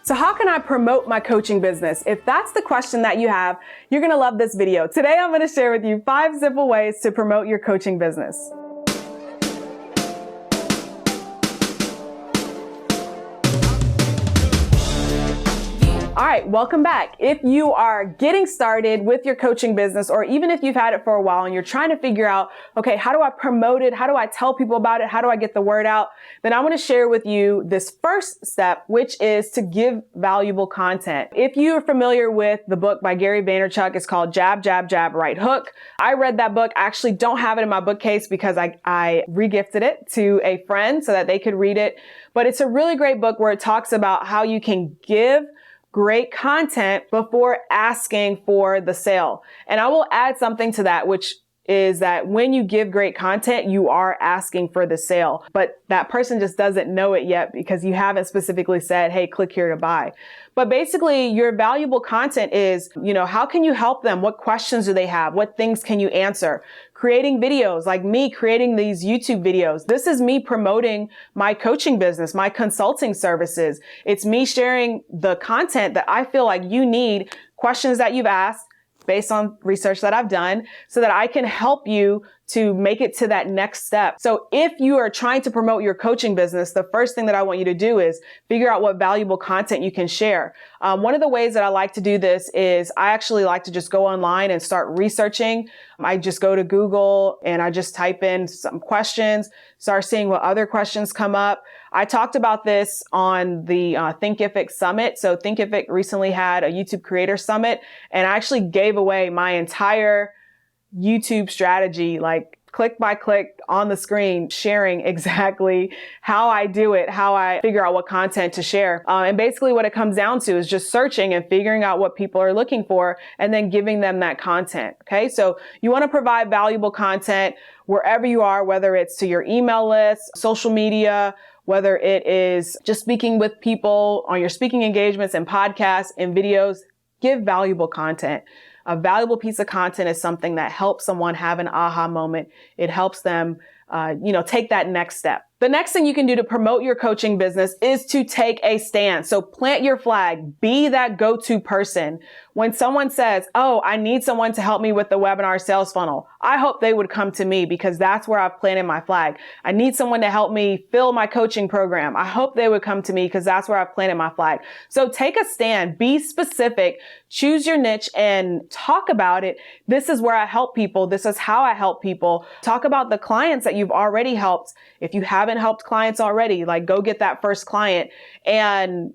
So how can I promote my coaching business? If that's the question that you have, you're going to love this video. Today, I'm going to share with you 5 simple ways to promote your coaching business. All right, welcome back. If you are getting started with your coaching business, or even if you've had it for a while and you're trying to figure out, okay, how do I promote it? How do I tell people about it? How do I get the word out? Then I want to share with you this first step, which is to give valuable content. If you're familiar with the book by Gary Vaynerchuk, it's called Jab, Jab, Jab, Right Hook. I read that book. I actually don't have it in my bookcase because I regifted it to a friend so that they could read it. But it's a really great book where it talks about how you can give great content before asking for the sale. And I will add something to that, which is that when you give great content, you are asking for the sale, but that person just doesn't know it yet because you haven't specifically said, hey, click here to buy. But basically your valuable content is, how can you help them? What questions do they have? What things can you answer? Creating videos, like me creating these YouTube videos. This is me promoting my coaching business, my consulting services. It's me sharing the content that I feel like you need, questions that you've asked, based on research that I've done, so that I can help you to make it to that next step. So if you are trying to promote your coaching business, the first thing that I want you to do is figure out what valuable content you can share. One of the ways that I like to do this is I actually like to just go online and start researching. I just go to Google and I just type in some questions, start seeing what other questions come up. I talked about this on the Thinkific Summit. So Thinkific recently had a YouTube Creator Summit, and I actually gave away my entire YouTube strategy, like click by click on the screen, sharing exactly how I do it, how I figure out what content to share. And basically what it comes down to is just searching and figuring out what people are looking for and then giving them that content. Okay. So you want to provide valuable content wherever you are, whether it's to your email list, social media, whether it is just speaking with people on your speaking engagements and podcasts and videos. Give valuable content. A valuable piece of content is something that helps someone have an aha moment. It helps them, take that next step. The next thing you can do to promote your coaching business is to take a stand. So plant your flag, be that go-to person. When someone says, oh, I need someone to help me with the webinar sales funnel, I hope they would come to me because that's where I've planted my flag. I need someone to help me fill my coaching program. I hope they would come to me because that's where I've planted my flag. So take a stand, be specific, choose your niche and talk about it. This is where I help people. This is how I help people. Talk about the clients that you've already helped. If you haven't helped clients already, like go get that first client and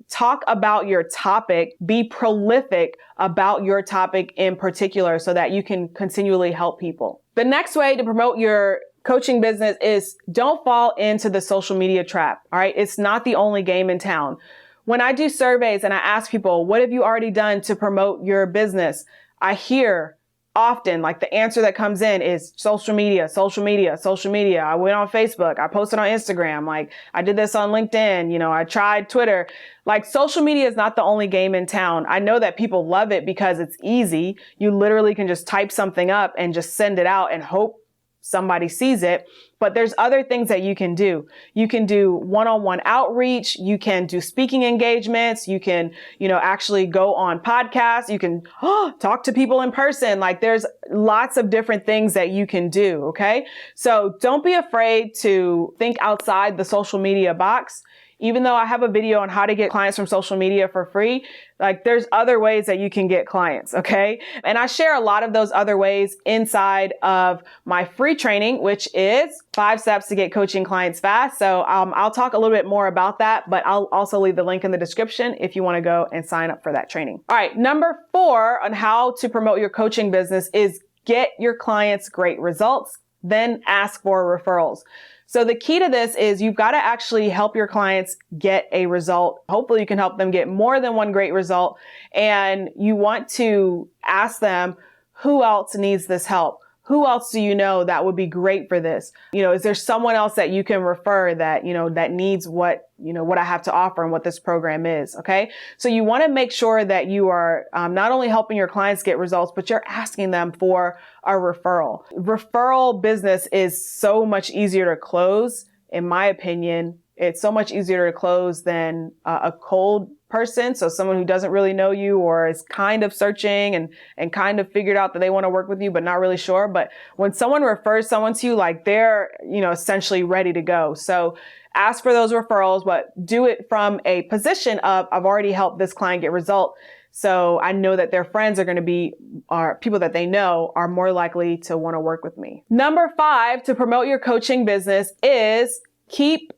talk about your topic. Be prolific about your topic in particular so that you can continually help people. The next way to promote your coaching business is don't fall into the social media trap. All right. It's not the only game in town. When I do surveys and I ask people, what have you already done to promote your business? I hear often, like the answer that comes in is social media, social media, social media. I went on Facebook. I posted on Instagram. Like I did this on LinkedIn. I tried Twitter. Like social media is not the only game in town. I know that people love it because it's easy. You literally can just type something up and just send it out and hope somebody sees it. But there's other things that you can do. You can do one-on-one outreach. You can do speaking engagements. You can, actually go on podcasts. You can talk to people in person. Like there's lots of different things that you can do. Okay. So don't be afraid to think outside the social media box. Even though I have a video on how to get clients from social media for free, like there's other ways that you can get clients, okay? And I share a lot of those other ways inside of my free training, which is 5 steps to get coaching clients fast. So I'll talk a little bit more about that, but I'll also leave the link in the description if you want to go and sign up for that training. All right, number 4 on how to promote your coaching business is get your clients great results, then ask for referrals. So the key to this is you've got to actually help your clients get a result. Hopefully you can help them get more than one great result. And you want to ask them, who else needs this help? Who else do you know that would be great for this? Is there someone else that you can refer that, that needs what I have to offer and what this program is? Okay. So you want to make sure that you are not only helping your clients get results, but you're asking them for a referral. Referral business is so much easier to close, in my opinion, It's so much easier to close than a cold person. So someone who doesn't really know you or is kind of searching and kind of figured out that they want to work with you, but not really sure. But when someone refers someone to you, like they're, essentially ready to go. So ask for those referrals, but do it from a position of, I've already helped this client get result. So I know that their friends are going to be, or people that they know are more likely to want to work with me. Number 5 to promote your coaching business is keep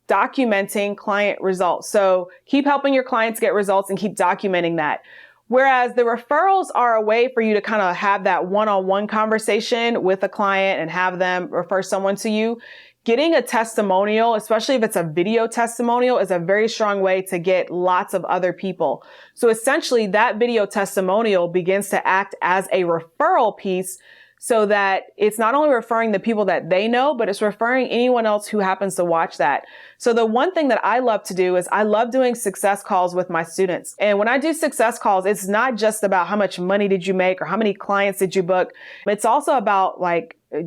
documenting client results. So keep helping your clients get results and keep documenting that. Whereas the referrals are a way for you to kind of have that one-on-one conversation with a client and have them refer someone to you. Getting a testimonial, especially if it's a video testimonial, is a very strong way to get lots of other people. So essentially that video testimonial begins to act as a referral piece so that it's not only referring the people that they know, but it's referring anyone else who happens to watch that. So the one thing that I love to do is I love doing success calls with my students. And when I do success calls, it's not just about how much money did you make or how many clients did you book. It's also about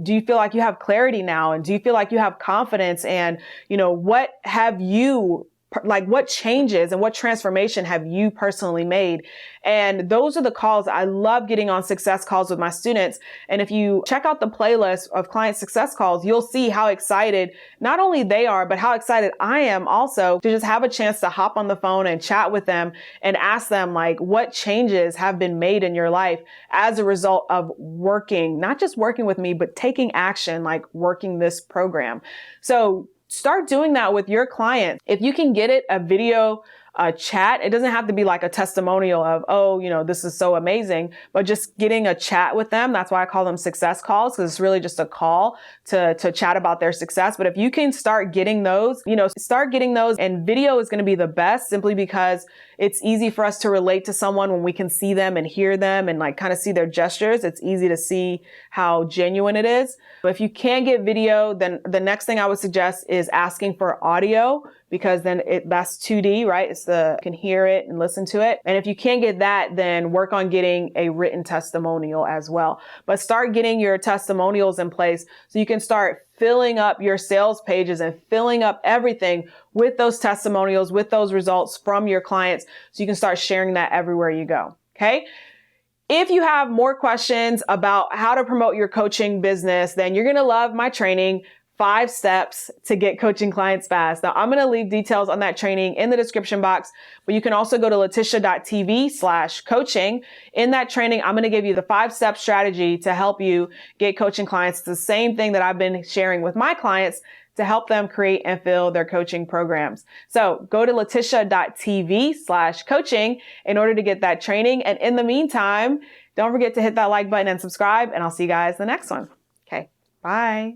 do you feel like you have clarity now? And do you feel like you have confidence? And, what have you what changes and what transformation have you personally made? And those are the calls. I love getting on success calls with my students. And if you check out the playlist of client success calls, you'll see how excited not only they are, but how excited I am also to just have a chance to hop on the phone and chat with them and ask them what changes have been made in your life as a result of working, not just working with me, but taking action, working this program. So start doing that with your clients. If you can get it a video chat, it doesn't have to be like a testimonial of, this is so amazing, but just getting a chat with them. That's why I call them success calls, because it's really just a call to chat about their success. But if you can start getting those, and video is going to be the best simply because it's easy for us to relate to someone when we can see them and hear them and kind of see their gestures. It's easy to see how genuine it is. But if you can't get video, then the next thing I would suggest is asking for audio, because then that's 2D, right? You can hear it and listen to it. And if you can't get that, then work on getting a written testimonial as well. But start getting your testimonials in place so you can start filling up your sales pages and filling up everything with those testimonials, with those results from your clients, so you can start sharing that everywhere you go. Okay. If you have more questions about how to promote your coaching business, then you're going to love my training, 5 steps to get coaching clients fast. Now, I'm going to leave details on that training in the description box, but you can also go to latisha.tv/coaching. In that training, I'm going to give you the 5-step strategy to help you get coaching clients. It's the same thing that I've been sharing with my clients to help them create and fill their coaching programs. So go to latisha.tv/coaching in order to get that training. And in the meantime, don't forget to hit that like button and subscribe, and I'll see you guys in the next one. Okay, bye.